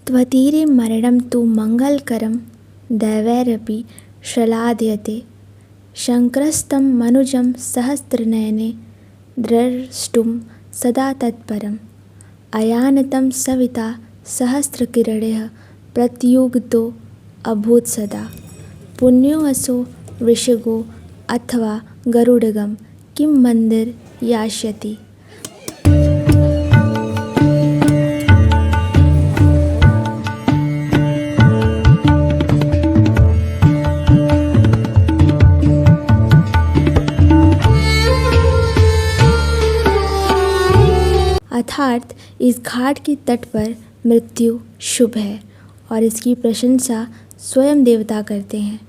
त्वतीरे मरणं तु मङ्गलकरं दैवैरपि शलाद्यते शङ्करस्तं मनुजं सहस्रनयने द्रष्टुं सदा तत्परम् अयानतं सविता सहस्रकिरणैः प्रत्युग्धो अभूत् सदा पुण्योऽसौ वृषगो अथवा गरुडगं किं मंदिर यास्यति। अर्थात इस घाट के तट पर मृत्यु शुभ है और इसकी प्रशंसा स्वयं देवता करते हैं।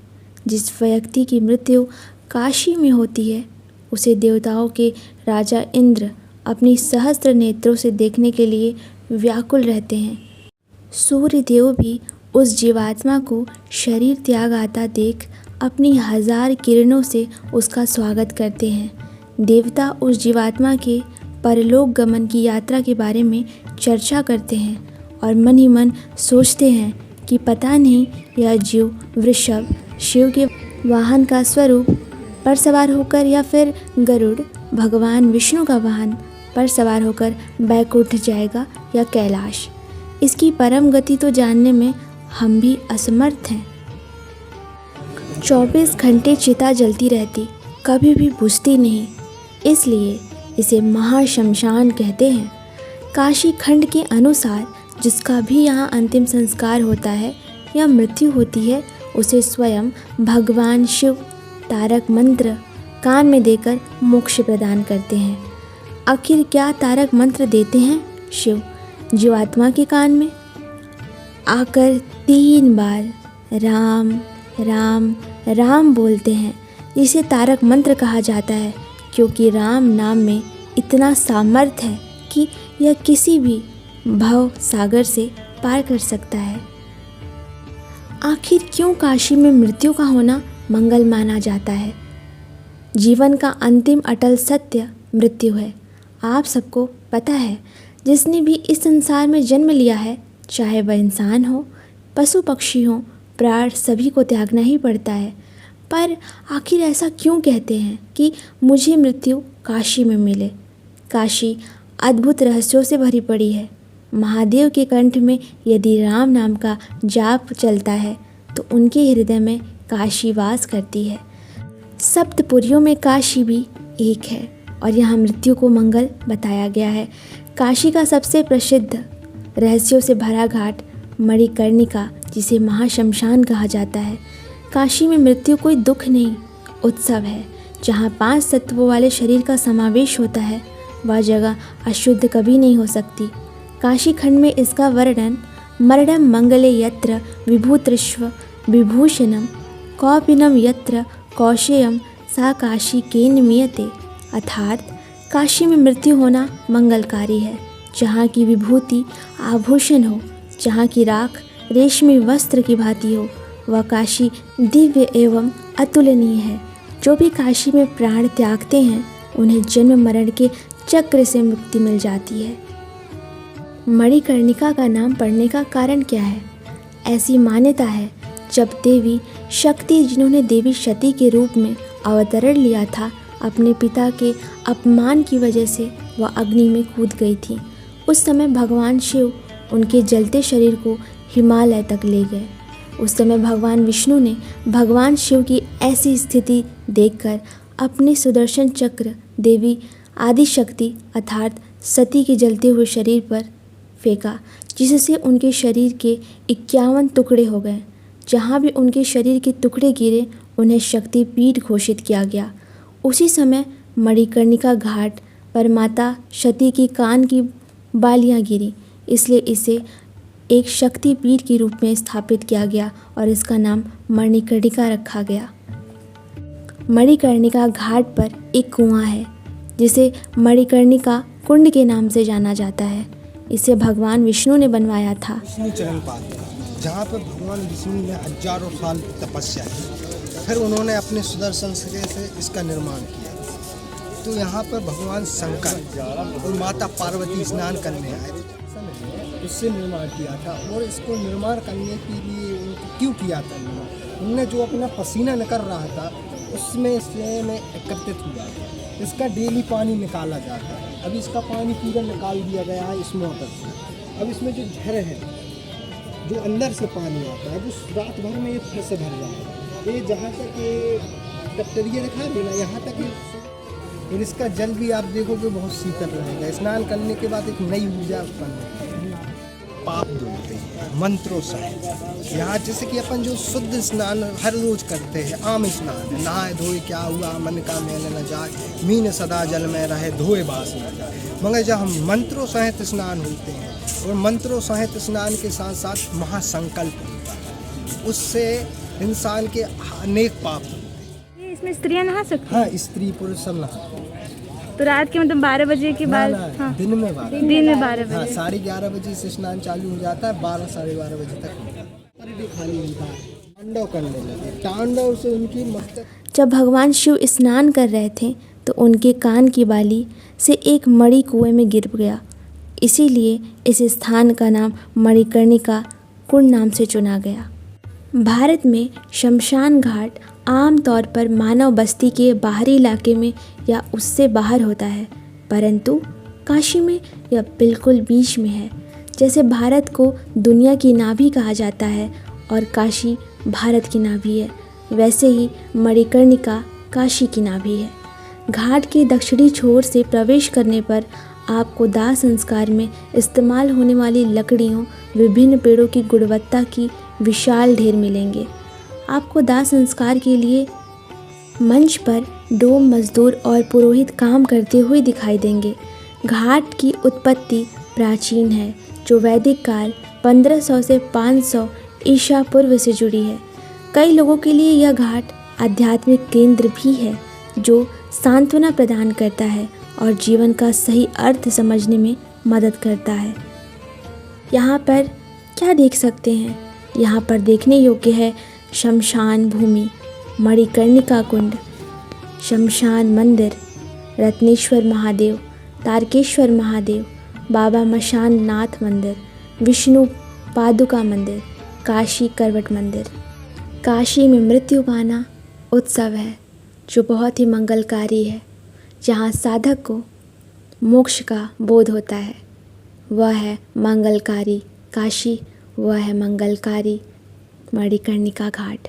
जिस व्यक्ति की मृत्यु काशी में होती है उसे देवताओं के राजा इंद्र अपनी सहस्त्र नेत्रों से देखने के लिए व्याकुल रहते हैं। सूर्य देव भी उस जीवात्मा को शरीर त्याग आता देख अपनी 1000 किरणों से उसका स्वागत करते हैं। देवता उस जीवात्मा के परलोक गमन की यात्रा के बारे में चर्चा करते हैं और मन ही मन सोचते हैं कि पता नहीं यह जीव वृषभ शिव के वाहन का स्वरूप पर सवार होकर या फिर गरुड़ भगवान विष्णु का वाहन पर सवार होकर बैकुंठ जाएगा या कैलाश। इसकी परम गति तो जानने में हम भी असमर्थ हैं। 24 घंटे चिता जलती रहती, कभी भी बुझती नहीं, इसलिए इसे महाशमशान कहते हैं। काशी खंड के अनुसार जिसका भी यहाँ अंतिम संस्कार होता है या मृत्यु होती है उसे स्वयं भगवान शिव तारक मंत्र कान में देकर मोक्ष प्रदान करते हैं। आखिर क्या तारक मंत्र देते हैं शिव जीवात्मा के कान में? आकर 3 बार राम राम राम बोलते हैं, जिसे तारक मंत्र कहा जाता है क्योंकि राम नाम में इतना सामर्थ्य है कि यह किसी भी भव सागर से पार कर सकता है। आखिर क्यों काशी में मृत्यु का होना मंगल माना जाता है? जीवन का अंतिम अटल सत्य मृत्यु है। आप सबको पता है, जिसने भी इस संसार में जन्म लिया है, चाहे वह इंसान हो पशु पक्षी हो, प्राण सभी को त्यागना ही पड़ता है। पर आखिर ऐसा क्यों कहते हैं कि मुझे मृत्यु काशी में मिले? काशी अद्भुत रहस्यों से भरी पड़ी है। महादेव के कंठ में यदि राम नाम का जाप चलता है तो उनके हृदय में काशी वास करती है। सप्तपुरियों में काशी भी एक है और यहाँ मृत्यु को मंगल बताया गया है। काशी का सबसे प्रसिद्ध रहस्यों से भरा घाट मणिकर्णिका, जिसे महाशमशान कहा जाता है। काशी में मृत्यु कोई दुख नहीं, उत्सव है। जहाँ 5 तत्वों वाले शरीर का समावेश होता है वह जगह अशुद्ध कभी नहीं हो सकती। काशी खंड में इसका वर्णन मरणं मंगले यत्र विभूतिष्व विभूषणम कौपिनम यत्र कौशेयम सा काशी केन मीयते। अर्थात काशी में मृत्यु होना मंगलकारी है। जहाँ की विभूति आभूषण हो, जहाँ की राख रेशमी वस्त्र की भांति हो, वह काशी दिव्य एवं अतुलनीय है। जो भी काशी में प्राण त्यागते हैं उन्हें जन्म मरण के चक्र से मुक्ति मिल जाती है। मणिकर्णिका का नाम पड़ने का कारण क्या है? ऐसी मान्यता है, जब देवी शक्ति, जिन्होंने देवी सती के रूप में अवतरण लिया था, अपने पिता के अपमान की वजह से वह अग्नि में कूद गई थी। उस समय भगवान शिव उनके जलते शरीर को हिमालय तक ले गए। उस समय भगवान विष्णु ने भगवान शिव की ऐसी स्थिति देखकर अपने सुदर्शन चक्र देवी आदिशक्ति अर्थात सती के जलते हुए शरीर पर फेंका, जिससे उनके शरीर के 51 टुकड़े हो गए। जहाँ भी उनके शरीर के टुकड़े गिरे उन्हें शक्तिपीठ घोषित किया गया। उसी समय मणिकर्णिका घाट पर माता सती की कान की बालियाँ गिरी, इसलिए इसे एक शक्तिपीठ के रूप में स्थापित किया गया और इसका नाम मणिकर्णिका रखा गया। मणिकर्णिका घाट पर एक कुआं है जिसे मणिकर्णिका कुंड के नाम से जाना जाता है। इसे भगवान विष्णु ने बनवाया था। विष्णु चरण पाद, जहाँ पर भगवान विष्णु ने हजारों साल तपस्या की, फिर उन्होंने अपने सुदर्शन से इसका निर्माण किया। तो यहाँ पर भगवान शंकर और माता पार्वती स्नान करने आए थे। उससे निर्माण किया था। और इसको निर्माण करने के लिए उनको क्यों किया था निर्माण, उनने जो अपना पसीना निकल रहा था उसमें इसमें एकत्रित हुआ था। इसका डेली पानी निकाला जाता है। अभी इसका पानी पूरा निकाल दिया गया है इस मोटर से। अब इसमें जो झर है, जो अंदर से पानी आता है, वो रात भर में ये फिर से भर जाएगा। ये जहाँ तक ये बैक्टीरिया दिखा देना, यहाँ तक ये, और इसका जल भी आप देखोगे बहुत शीतल रहेगा। स्नान करने के बाद एक नई ऊर्जा उत्पन्न होती है। पाप धुलते हैं मंत्रों से। यहाँ जैसे कि अपन जो शुद्ध स्नान हर रोज करते हैं, आम स्नान है, नहाए धोए क्या हुआ, मन का मैल न जाए, मीन सदा जल में रहे, धोए बास न जाए। मगर जब हम मंत्रों सहित स्नान होते हैं, और मंत्रों सहित स्नान के साथ साथ महासंकल्प होता है, उससे इंसान के अनेक पाप होते हैं। इसमें स्त्रियां नहा सकती हाँ, स्त्री पुरुष सब नहाते हैं। तो रात के मतलब 12 बजे के बाद? हाँ, दिन में 12 दिन में 12 हाँ, बजे। 11:30 बजे से स्नान चालू हो जाता है, 12 साढ़े 12 बजे तक होता है। पर खाली होता है, तांडव करने लगे। तांडव से उनकी मस्तक। जब भगवान शिव स्नान कर रहे थे तो उनके कान की बाली से एक मणि कुएं में गिर गया। इसीलिए इस स्थान का नाम मणिकर्णिका कुंड नाम से चुना गया। भारत में शमशान घाट आम तौर पर मानव बस्ती के बाहरी इलाके में या उससे बाहर होता है, परंतु काशी में यह बिल्कुल बीच में है। जैसे भारत को दुनिया की नाभि कहा जाता है और काशी भारत की नाभि है, वैसे ही मणिकर्णिका काशी की नाभि है। घाट के दक्षिणी छोर से प्रवेश करने पर आपको दाह संस्कार में इस्तेमाल होने वाली लकड़ियों, विभिन्न पेड़ों की गुणवत्ता की विशाल ढेर मिलेंगे। आपको दाह संस्कार के लिए मंच पर डोम मजदूर और पुरोहित काम करते हुए दिखाई देंगे। घाट की उत्पत्ति प्राचीन है, जो वैदिक काल 1500 से 500 ईसा पूर्व से जुड़ी है। कई लोगों के लिए यह घाट आध्यात्मिक केंद्र भी है, जो सांत्वना प्रदान करता है और जीवन का सही अर्थ समझने में मदद करता है। यहाँ पर क्या देख सकते हैं? यहाँ पर देखने योग्य है शमशान भूमि, मणिकर्णिका कुंड, शमशान मंदिर, रत्नेश्वर महादेव, तारकेश्वर महादेव, बाबा मशान नाथ मंदिर, विष्णु पादुका मंदिर, काशी करवट मंदिर। काशी में मृत्यु पाना उत्सव है जो बहुत ही मंगलकारी है। जहाँ साधक को मोक्ष का बोध होता है, वह है मंगलकारी काशी, वह है मंगलकारी मणिकर्णिका घाट।